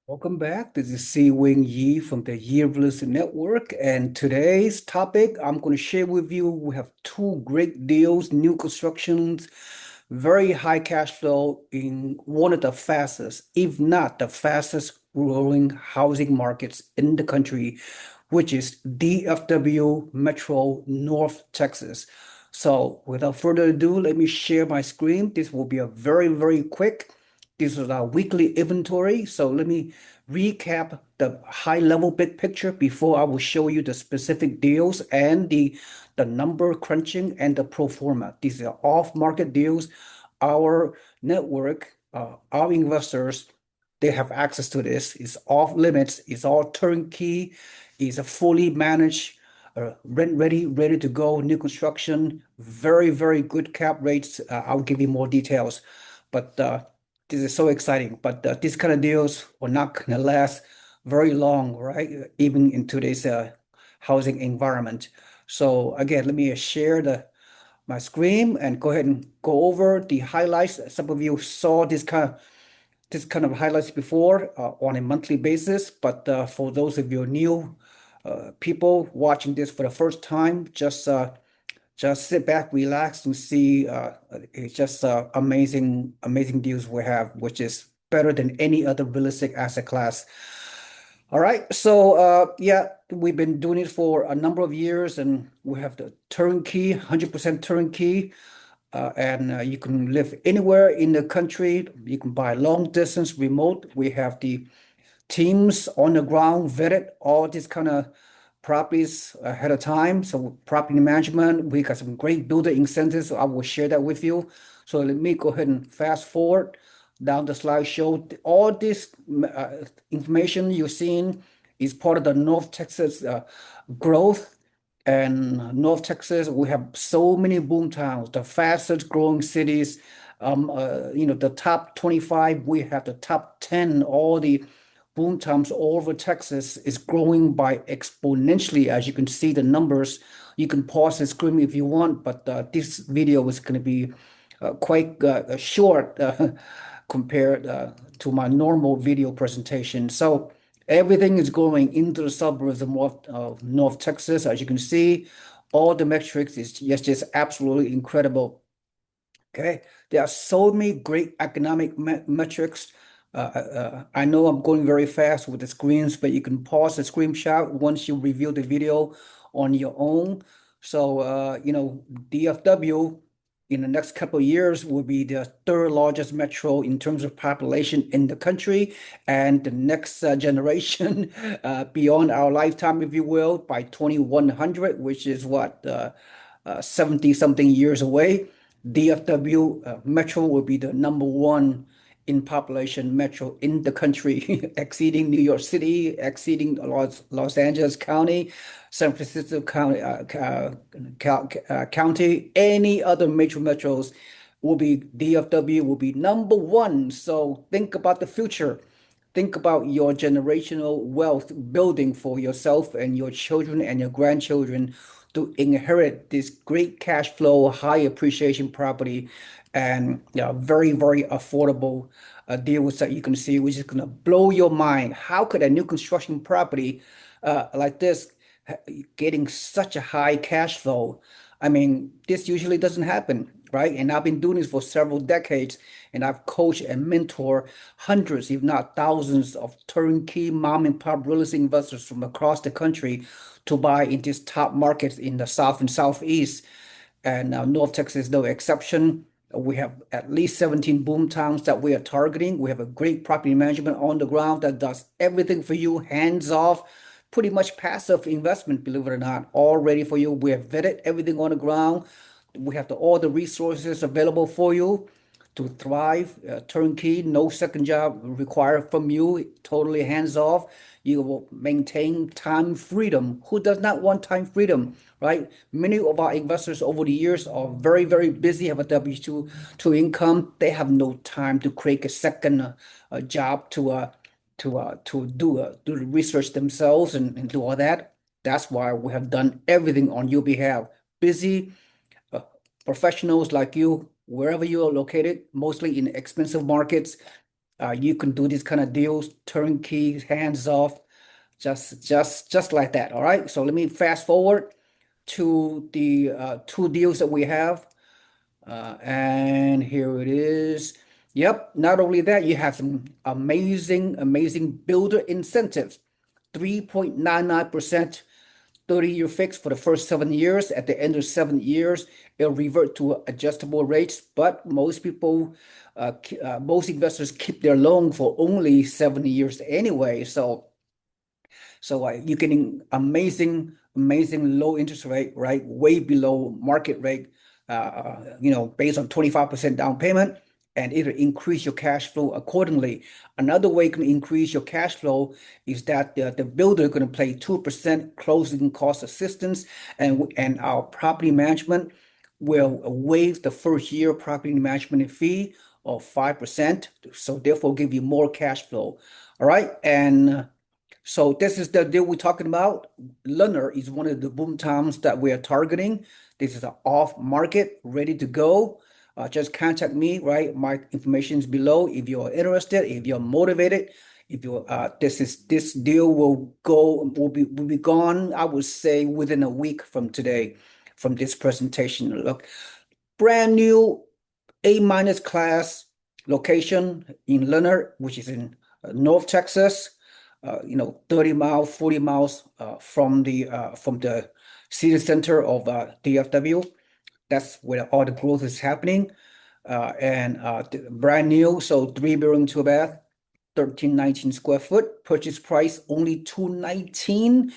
Welcome back. This is C. Wing Yee from the Yee Real Estate Network. And today's topic, I'm going to share with you. We have two great deals, new constructions, very high cash flow in one of the fastest, if not the fastest growing housing markets in the country, which is DFW Metro, North Texas. So without further ado, let me share my screen. This will be a very quick. This is our weekly inventory. So let me recap the high level big picture before I will show you the specific deals and the number crunching and the pro forma. These are off-market deals. Our network, our investors, they have access to this. It's off limits. It's all turnkey. It's a fully managed, rent ready to go, new construction. Very good cap rates. I'll give you more details. But this is so exciting, but these kind of deals are not going to last very long, right? Even in today's housing environment. So again, let me share my screen and go ahead and go over the highlights. Some of you saw this kind of highlights before on a monthly basis, but for those of you new people watching this for the first time, just sit back, relax, and see. It's just amazing deals we have, which is better than any other real estate asset class. All right, so yeah, we've been doing it for a number of years, and we have the turnkey, 100% turnkey, and you can live anywhere in the country. You can buy long distance, remote. We have the teams on the ground vetted all these kind of properties ahead of time. So property management, we got some great builder incentives. So I will share that with you. So let me go ahead and fast forward down the slideshow. All this information you're seeing is part of the North Texas growth. And North Texas, we have so many boom towns, the fastest growing cities. The top 25, we have the top 10, all the boom towns all over Texas is growing by exponentially. As you can see the numbers, you can pause and screen if you want, but this video is going to be quite short compared to my normal video presentation. So everything is going into the suburbs of North Texas. As you can see, all the metrics is just absolutely incredible. Okay, there are so many great economic metrics. I know I'm going very fast with the screens, but you can pause the screenshot once you review the video on your own. So, DFW in the next couple of years will be the third largest metro in terms of population in the country, and the next generation, beyond our lifetime, if you will, by 2100, which is what 70 something years away. DFW Metro will be the number one in population metro in the country, exceeding New York City, exceeding Los Angeles County, San Francisco County, County, any other major metros will be DFW will be number one. So think about the future. Think about your generational wealth building for yourself and your children and your grandchildren to inherit this great cash flow, high appreciation property, and very affordable deals that you can see, which is going to blow your mind. How could a new construction property like this getting such a high cash flow? I mean, this usually doesn't happen, right? And I've been doing this for several decades, and I've coached and mentored hundreds, if not thousands, of turnkey mom and pop real estate investors from across the country to buy in these top markets in the South and Southeast. And North Texas is no exception. We have at least 17 boom towns that we are targeting. We have a great property management on the ground that does everything for you, hands off, pretty much passive investment, believe it or not, all ready for you. We have vetted everything on the ground. We have all the resources available for you to thrive, turnkey, no second job required from you, totally hands off. You will maintain time freedom. Who does not want time freedom, right? Many of our investors over the years are very busy, have a W-2 income. They have no time to create a second job to do the research themselves and do all that. That's why we have done everything on your behalf. Busy uh, professionals like you, wherever you are located, mostly in expensive markets, You can do these kind of deals, turnkey, hands off, just like that. All right. So let me fast forward to the two deals that we have. And here it is. Yep. Not only that, you have some amazing builder incentives. 3.99% 30-year fix for the first 7 years. At the end of 7 years, it'll revert to adjustable rates. But most investors keep their loan for only 7 years anyway. So you're getting amazing low interest rate, right? Way below market rate, based on 25% down payment, and it'll increase your cash flow accordingly. Another way you can increase your cash flow is that the builder going to pay 2% closing cost assistance, and our property management will waive the first year property management fee of 5%. So therefore give you more cash flow. All right. And so this is the deal we're talking about. Leonard is one of the boom towns that we are targeting. This is an off market, ready to go. Just contact me, right? My information is below. If you're interested, if you're motivated, if you this deal will be gone, I would say within a week from today, from this presentation. Look, brand new A- class location in Leonard, which is in North Texas. 30 miles, 40 miles from the city center of DFW. That's where all the growth is happening. And brand new, so 3 bedroom, 2 bath, 1319 square foot. Purchase price only 219.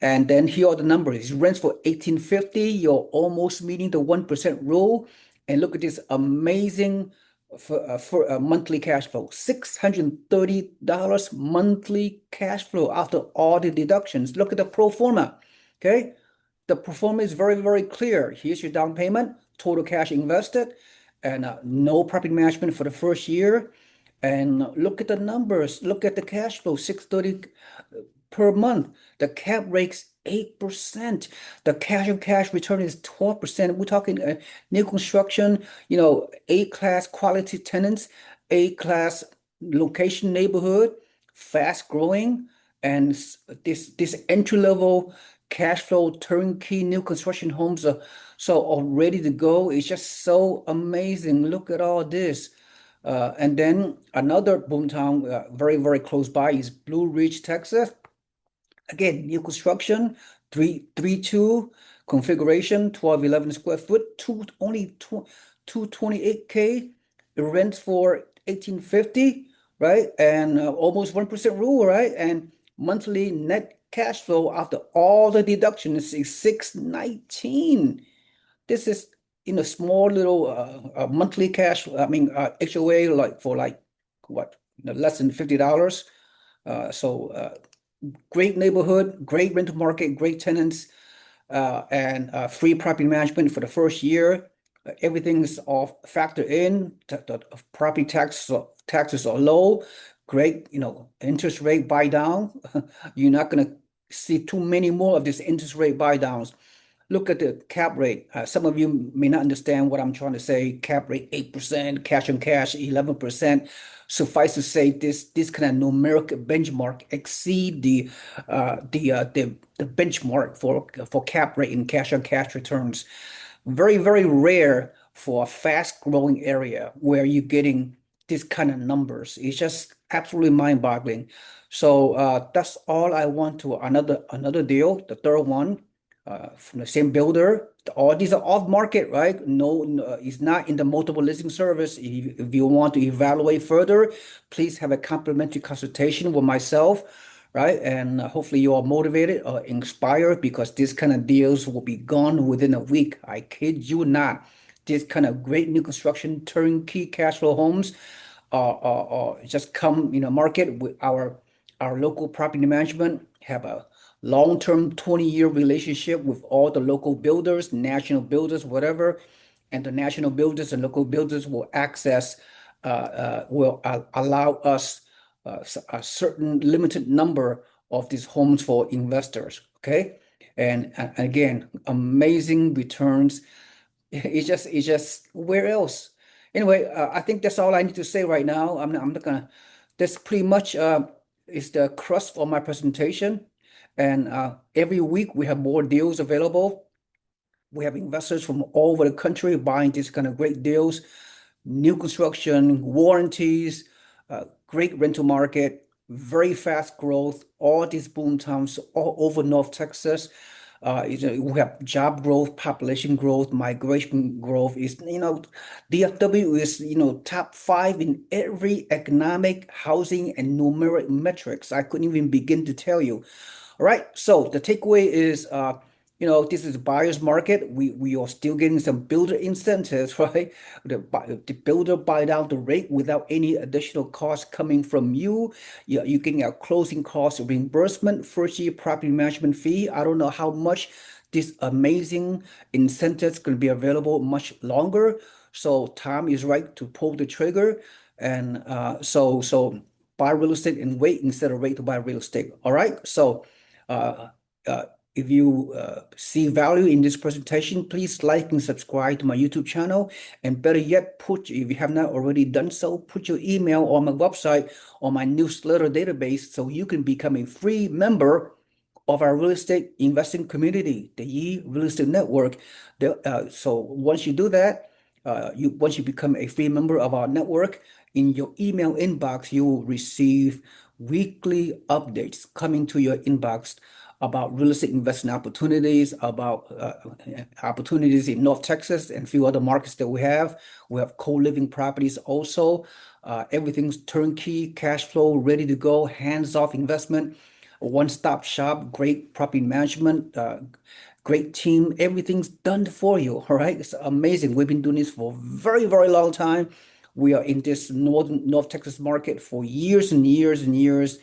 And then here are the numbers. It rents for 1850. You're almost meeting the 1% rule. And look at this amazing for a monthly cash flow. $630 monthly cash flow after all the deductions. Look at the pro forma. Okay. The pro forma is very clear. Here's your down payment, total cash invested, and no property management for the first year. And look at the numbers. Look at the cash flow, 630 per month. The cap rate's 8%. The cash on cash return is 12%. We're talking new construction, A-class quality tenants, A-class location neighborhood, fast growing, and this entry level cash flow turnkey new construction homes are so all ready to go. It's just so amazing. Look at all this. And then another boomtown very close by is Blue Ridge, Texas. Again, new construction, 332 configuration, 1211 square foot, only 228K. It rents for 1850, right? And almost 1% rule, right? And monthly net cash flow after all the deductions is 619. This is in a small little monthly cash, HOA like for like what, less than $50. So great neighborhood, great rental market, great tenants, and free property management for the first year. Everything's all factored in. The property taxes are low. Great, interest rate buy down. You're not gonna see too many more of this interest rate buy downs. Look at the cap rate. Some of you may not understand what I'm trying to say. Cap rate 8%, cash on cash 11%. Suffice to say, this kind of numeric benchmark exceed the benchmark for cap rate and cash on cash returns. Very rare for a fast growing area where you're getting this kind of numbers. It's just absolutely mind-boggling. So that's all I want to another deal, the third one from the same builder. All these are off market, right? No, it's not in the multiple listing service. If you want to evaluate further, please have a complimentary consultation with myself, right? And hopefully you are motivated or inspired because this kind of deals will be gone within a week. I kid you not. This kind of great new construction turnkey cash flow homes just come in a market with our local property management have a long-term 20-year relationship with all the local builders, national builders, whatever, and the national builders and local builders will allow us a certain limited number of these homes for investors. Okay, and again, amazing returns. It's just where else? Anyway, I think that's all I need to say right now. I'm not gonna That's pretty much is the crust of my presentation. And every week we have more deals available. We have investors from all over the country buying these kind of great deals, new construction, warranties, great rental market, very fast growth, all these boom towns all over North Texas. We have job growth, population growth, migration growth. DFW is, top five in every economic, housing, and numeric metrics. I couldn't even begin to tell you. All right. So the takeaway is, this is a buyer's market. We are still getting some builder incentives, right? The builder buy down the rate without any additional cost coming from you. You getting a closing cost reimbursement, first year property management fee. I don't know how much this amazing incentives going to be available much longer. So time is right to pull the trigger, and so buy real estate and wait instead of wait to buy real estate. All right. So uh, uh, if you see value in this presentation, please like and subscribe to my YouTube channel. And better yet, if you have not already done so, put your email on my website or my newsletter database so you can become a free member of our real estate investing community, the Yee Real Estate Network. So once you do that, once you become a free member of our network, in your email inbox, you will receive weekly updates coming to your inbox about real estate investment opportunities, about opportunities in North Texas and a few other markets that we have. We have co-living properties also. Everything's turnkey, cash flow, ready to go, hands-off investment, a one-stop shop, great property management, great team. Everything's done for you. All right. It's amazing. We've been doing this for a very, very long time. We are in this North Texas market for years and years and years.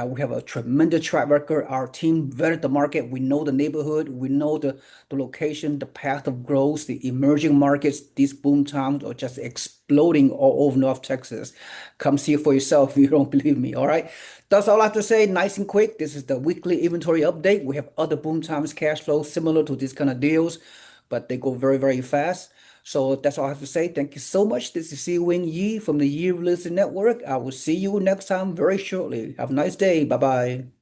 We have a tremendous track record. Our team vetted the market. We know the neighborhood. We know the location, the path of growth, the emerging markets. These boom towns are just exploding all over North Texas. Come see it for yourself if you don't believe me. All right. That's all I have to say. Nice and quick. This is the weekly inventory update. We have other boom towns cash flow similar to these kind of deals, but they go very, very fast. So that's all I have to say. Thank you so much. This is Si-Wing Yee from the Yee Real Estate Network. I will see you next time very shortly. Have a nice day. Bye bye.